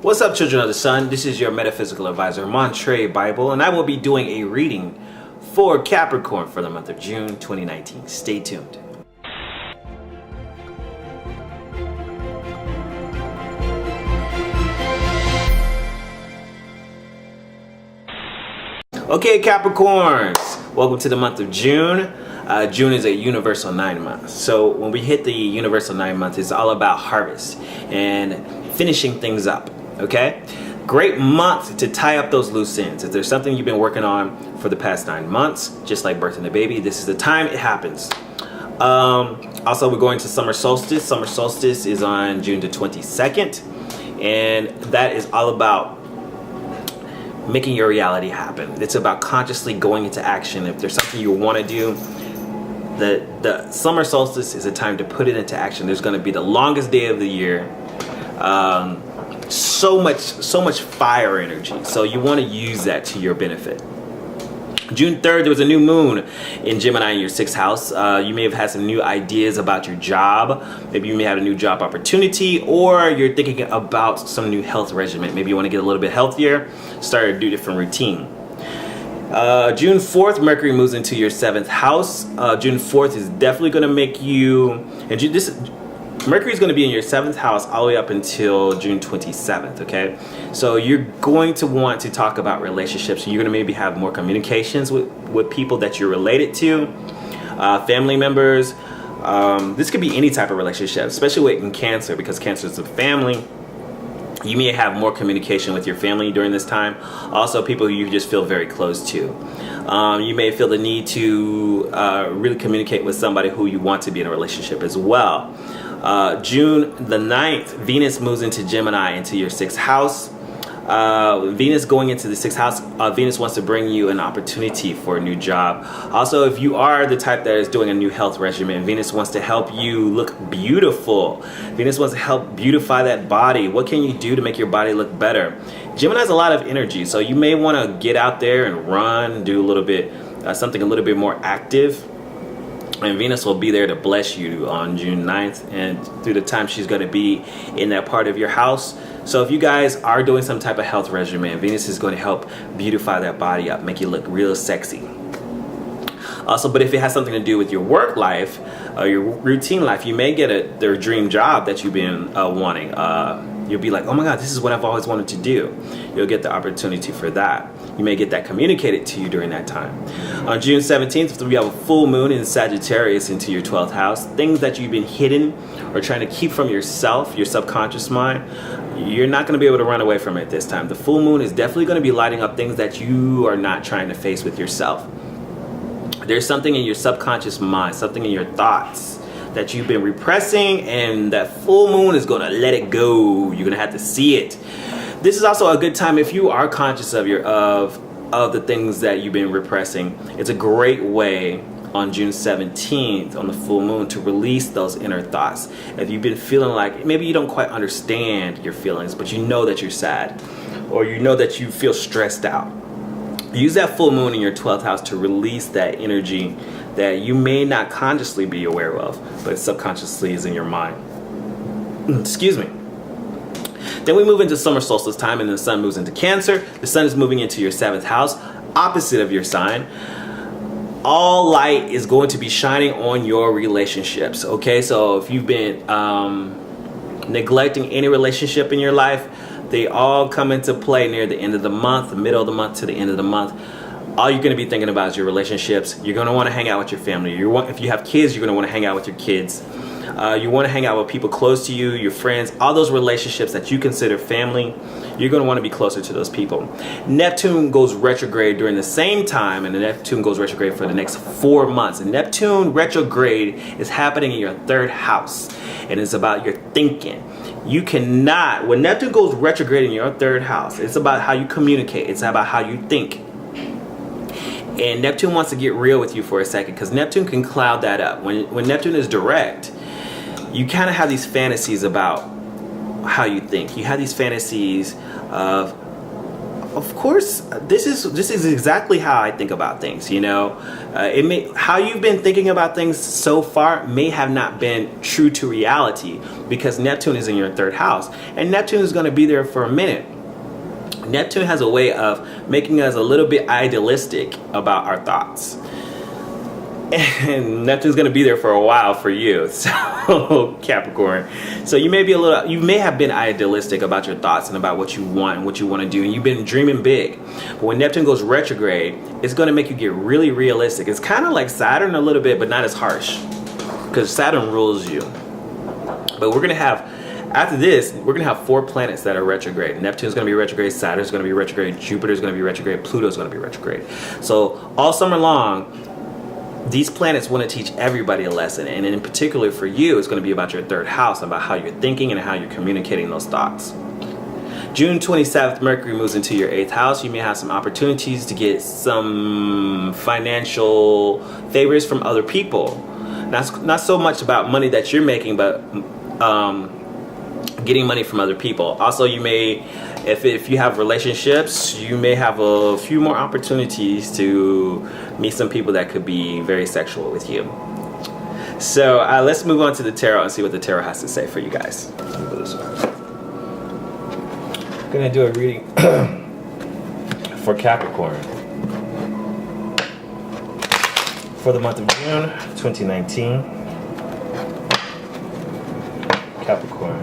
What's up, children of the sun? This is your metaphysical advisor, Montre Bible, and I will be doing a reading for Capricorn for the month of June 2019. Stay tuned. Okay, Capricorns, welcome to the month of June. June is a universal 9 month. So when we hit the universal 9 month, it's all about harvest and finishing things up. Okay, great month to tie up those loose ends. If there's something you've been working on for the past 9 months, just like birthing a baby, this is the time it happens. Also, we're going to summer solstice. Summer solstice is on June the 22nd, and that is all about making your reality happen. It's about consciously going into action. If there's something you want to do, the summer solstice is a time to put it into action. There's going to be the longest day of the year. So much fire energy. So you want to use that to your benefit. June 3rd, there was a new moon in Gemini in your 6th house. You may have had some new ideas about your job. Maybe you may have a new job opportunity, or you're thinking about some new health regimen. Maybe you want to get a little bit healthier, start a different routine. June 4th, Mercury moves into your 7th house. June 4th is definitely going to make you, and Mercury is going to be in your 7th house all the way up until June 27th, okay? So you're going to want to talk about relationships. You're going to maybe have more communications with people that you're related to, family members. This could be any type of relationship, especially in Cancer, because Cancer is a family. You may have more communication with your family during this time. Also, people you just feel very close to. You may feel the need to really communicate with somebody who you want to be in a relationship as well. June the 9th, Venus moves into Gemini into your 6th house. Venus going into the 6th house, Venus wants to bring you an opportunity for a new job. Also, if you are the type that is doing a new health regimen, Venus wants to help you look beautiful. Venus wants to help beautify that body. What can you do to make your body look better? Gemini has a lot of energy, so you may want to get out there and run, do a little bit, something a little bit more active. And Venus will be there to bless you on June 9th and through the time she's going to be in that part of your house. So if you guys are doing some type of health regimen, Venus is going to help beautify that body up, make you look real sexy. Also, but if it has something to do with your work life, your routine life, you may get their dream job that you've been wanting. You'll be like, oh my God, this is what I've always wanted to do. You'll get the opportunity for that. You may get that communicated to you during that time. On June 17th, we have a full moon in Sagittarius into your 12th house. Things that you've been hidden or trying to keep from yourself, your subconscious mind, you're not going to be able to run away from it this time. The full moon is definitely going to be lighting up things that you are not trying to face with yourself. There's something in your subconscious mind, something in your thoughts that you've been repressing, and that full moon is going to let it go. You're going to have to see it. This is also a good time if you are conscious of the things that you've been repressing. It's a great way on June 17th on the full moon to release those inner thoughts. If you've been feeling like maybe you don't quite understand your feelings, but you know that you're sad, or you know that you feel stressed out, use that full moon in your 12th house to release that energy that you may not consciously be aware of, but subconsciously is in your mind. Excuse me. Then we move into summer solstice time, and the sun moves into Cancer. The sun is moving into your 7th house, opposite of your sign. All light is going to be shining on your relationships, okay? So if you've been neglecting any relationship in your life, they all come into play near the end of the month, the middle of the month to the end of the month. All you're going to be thinking about is your relationships. You're going to want to hang out with your family. If you have kids, you're going to want to hang out with your kids. You want to hang out with people close to you, your friends, all those relationships that you consider family. You're going to want to be closer to those people. Neptune goes retrograde during the same time, and the Neptune goes retrograde for the next 4 months. And Neptune retrograde is happening in your 3rd house, and it's about your thinking. You cannot, when Neptune goes retrograde in your 3rd house, it's about how you communicate. It's about how you think. And Neptune wants to get real with you for a second, because Neptune can cloud that up. When Neptune is direct, you kind of have these fantasies about how you think. You have these fantasies of of course, this is exactly how I think about things. How you've been thinking about things so far may have not been true to reality, because Neptune is in your third house, and Neptune is going to be there for a minute. Neptune has a way of making us a little bit idealistic about our thoughts. And Neptune's going to be there for a while for you, so Capricorn. So you may have been idealistic about your thoughts and about what you want and what you want to do, and you've been dreaming big. But when Neptune goes retrograde, it's going to make you get really realistic. It's kind of like Saturn a little bit, but not as harsh, because Saturn rules you. But we're going to have, after this, we're going to have 4 planets that are retrograde. Neptune's going to be retrograde, Saturn's going to be retrograde, Jupiter's going to be retrograde, Pluto's going to be retrograde. So all summer long, these planets want to teach everybody a lesson, and in particular for you, it's going to be about your third house, about how you're thinking and how you're communicating those thoughts. June 27th, Mercury moves into your 8th house. You may have some opportunities to get some financial favors from other people. Not so much about money that you're making, but getting money from other people. Also, you may, if you have relationships, you may have a few more opportunities to meet some people that could be very sexual with you. So let's move on to the tarot and see what the tarot has to say for you guys. Let me go this way. I'm gonna do a reading for Capricorn for the month of June 2019. Capricorn.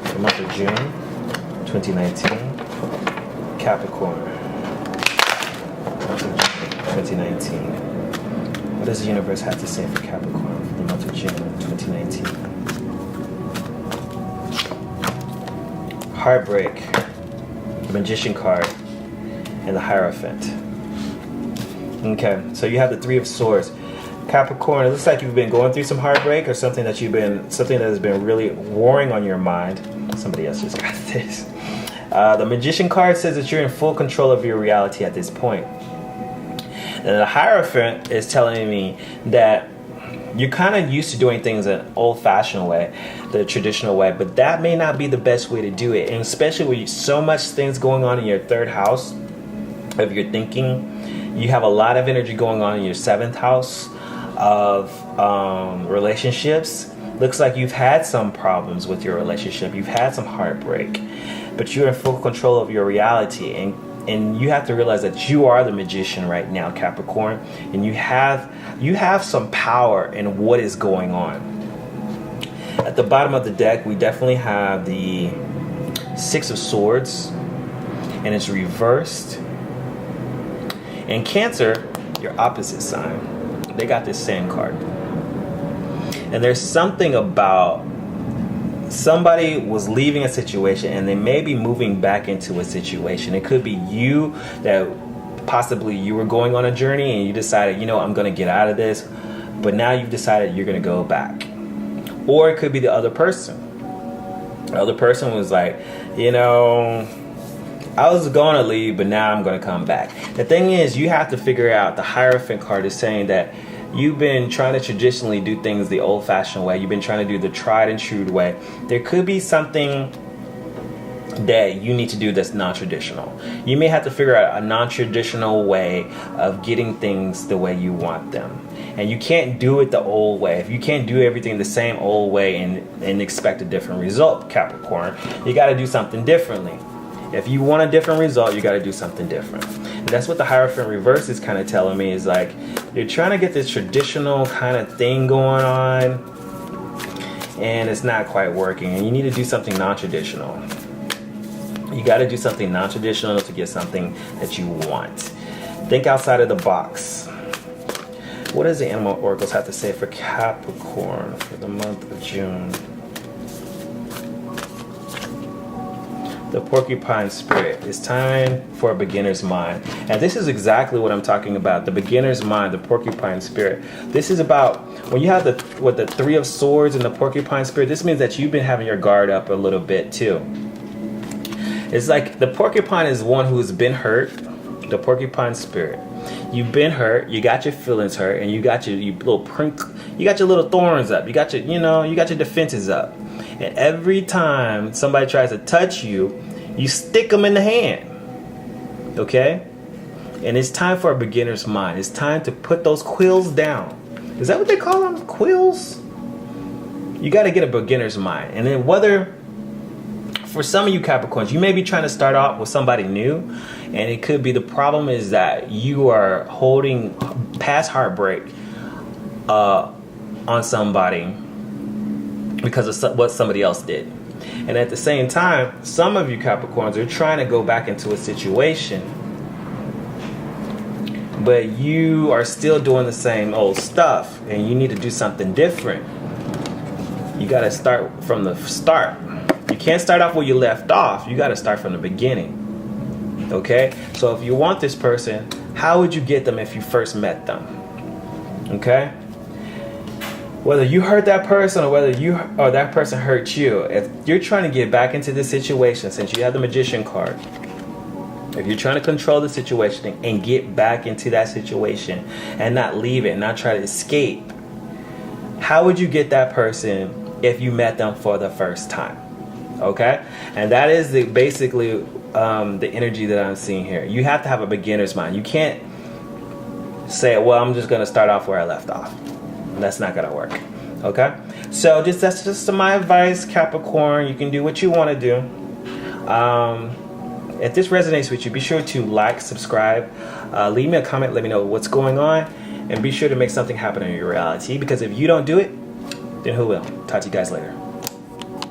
The month of June 2019. Capricorn. Month of June 2019. What does the universe have to say for Capricorn for the month of June 2019? Heartbreak, the Magician card, and the Hierophant. Okay, so you have the Three of Swords. Capricorn, it looks like you've been going through some heartbreak, or something that has been really warring on your mind. Somebody else just got this. The Magician card says that you're in full control of your reality at this point. And the Hierophant is telling me that you're kind of used to doing things an old-fashioned way, the traditional way, but that may not be the best way to do it. And especially with so much things going on in your third house of your thinking, you have a lot of energy going on in your 7th house of relationships. Looks like you've had some problems with your relationship. You've had some heartbreak, but you're in full control of your reality, and you have to realize that you are the magician right now, Capricorn, and you have some power in what is going on. At the bottom of the deck, we definitely have the Six of Swords, and it's reversed. And Cancer, your opposite sign, they got this same card. And there's something about somebody was leaving a situation and they may be moving back into a situation. It could be you, that possibly you were going on a journey and you decided, I'm going to get out of this, but now you've decided you're going to go back. Or it could be the other person. The other person was like, I was going to leave, but now I'm going to come back. The thing is, you have to figure out, the Hierophant card is saying that you've been trying to traditionally do things the old-fashioned way. You've been trying to do the tried and true way. There could be something that you need to do that's non-traditional. You may have to figure out a non-traditional way of getting things the way you want them. And you can't do it the old way. If you can't do everything the same old way and expect a different result, Capricorn, you got to do something differently. If you want a different result, you got to do something different. And that's what the Hierophant reverse is kind of telling me, is like, you're trying to get this traditional kind of thing going on, and it's not quite working, and you need to do something non-traditional. You got to do something non-traditional to get something that you want. Think outside of the box. What does the Animal Oracles have to say for Capricorn for the month of June? The Porcupine Spirit. It's time for a beginner's mind. And this is exactly what I'm talking about. The beginner's mind, the Porcupine Spirit. This is about, when you have the Three of Swords and the Porcupine Spirit, this means that you've been having your guard up a little bit too. It's like the porcupine is one who's been hurt. The Porcupine Spirit. You've been hurt, you got your feelings hurt, and you got your little thorns up. You got your defenses up. And every time somebody tries to touch you, You stick them in the hand. Okay? And it's time for a beginner's mind. It's time to put those quills down. Is that what they call them? Quills? You got to get a beginner's mind. And then whether, for some of you Capricorns, you may be trying to start off with somebody new. And it could be the problem is that you are holding past heartbreak on somebody because of what somebody else did. And at the same time, some of you Capricorns are trying to go back into a situation, but you are still doing the same old stuff and you need to do something different. You got to start from the start. You can't start off where you left off. You got to start from the beginning. Okay? So if you want this person, how would you get them if you first met them? Okay? Whether you hurt that person or whether you or that person hurt you, if you're trying to get back into this situation, since you have the Magician card, if you're trying to control the situation and get back into that situation and not leave it, not try to escape, how would you get that person if you met them for the first time? Okay? And that is basically the energy that I'm seeing here. You have to have a beginner's mind. You can't say, well, I'm just going to start off where I left off. That's not going to work. Okay? So that's just my advice, Capricorn. You can do what you want to do. If this resonates with you, be sure to like, subscribe, leave me a comment, let me know what's going on, and be sure to make something happen in your reality, because if you don't do it, then who will? Talk to you guys later.